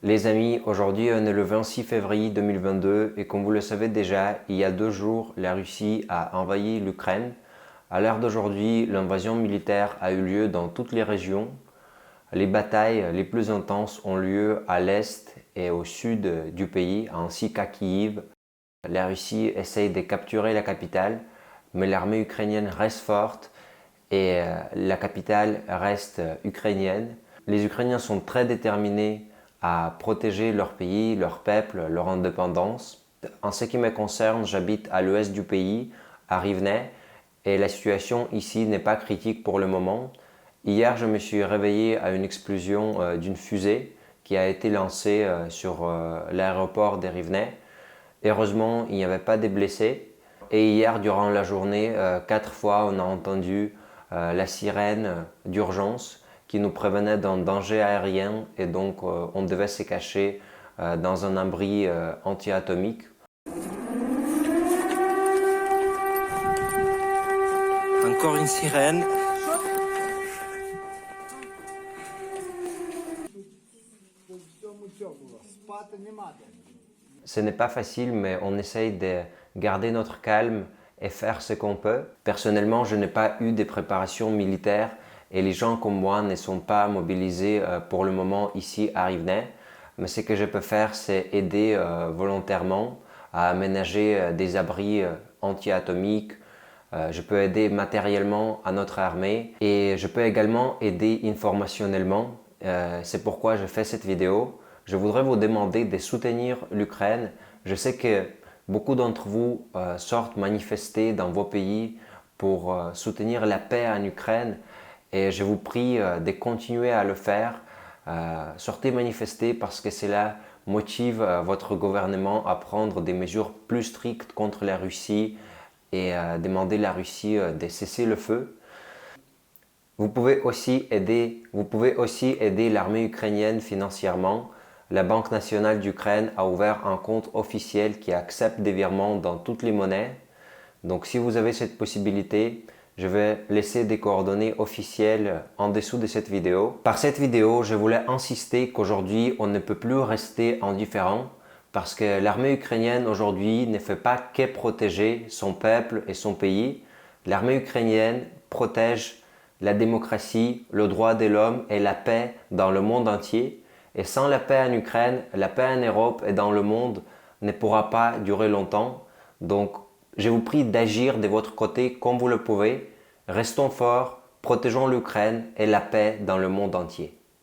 Les amis, aujourd'hui on est le 26 février 2022 et comme vous le savez déjà, il y a 2 jours, la Russie a envahi l'Ukraine. À l'heure d'aujourd'hui, l'invasion militaire a eu lieu dans toutes les régions. Les batailles les plus intenses ont lieu à l'est et au sud du pays, ainsi qu'à Kiev. La Russie essaye de capturer la capitale, mais l'armée ukrainienne reste forte et la capitale reste ukrainienne. Les Ukrainiens sont très déterminés à protéger leur pays, leur peuple, leur indépendance. En ce qui me concerne, j'habite à l'ouest du pays, à Rivne, et la situation ici n'est pas critique pour le moment. Hier, je me suis réveillé à une explosion d'une fusée qui a été lancée sur l'aéroport de Rivne. Heureusement, il n'y avait pas de blessés. Et hier, durant la journée, 4 fois, on a entendu la sirène d'urgence qui nous prévenait d'un danger aérien et donc on devait se cacher dans un abri anti-atomique. Encore une sirène. Ce n'est pas facile, mais on essaye de garder notre calme et faire ce qu'on peut. Personnellement, je n'ai pas eu de préparation militaire et les gens comme moi ne sont pas mobilisés pour le moment ici à Rivne. Mais ce que je peux faire, c'est aider volontairement à aménager des abris anti-atomiques. Je peux aider matériellement à notre armée et je peux également aider informationnellement. C'est pourquoi je fais cette vidéo. Je voudrais vous demander de soutenir l'Ukraine. Je sais que beaucoup d'entre vous sortent manifester dans vos pays pour soutenir la paix en Ukraine et je vous prie de continuer à le faire. Sortez manifester parce que cela motive votre gouvernement à prendre des mesures plus strictes contre la Russie et demander à la Russie de cesser le feu. Vous pouvez aussi aider l'armée ukrainienne financièrement. La Banque nationale d'Ukraine a ouvert un compte officiel qui accepte des virements dans toutes les monnaies. Donc si vous avez cette possibilité, je vais laisser des coordonnées officielles en dessous de cette vidéo. Par cette vidéo, je voulais insister qu'aujourd'hui, on ne peut plus rester indifférent parce que l'armée ukrainienne aujourd'hui ne fait pas que protéger son peuple et son pays. L'armée ukrainienne protège la démocratie, le droit de l'homme et la paix dans le monde entier. Et sans la paix en Ukraine, la paix en Europe et dans le monde ne pourra pas durer longtemps. Donc, je vous prie d'agir de votre côté comme vous le pouvez. Restons forts, protégeons l'Ukraine et la paix dans le monde entier.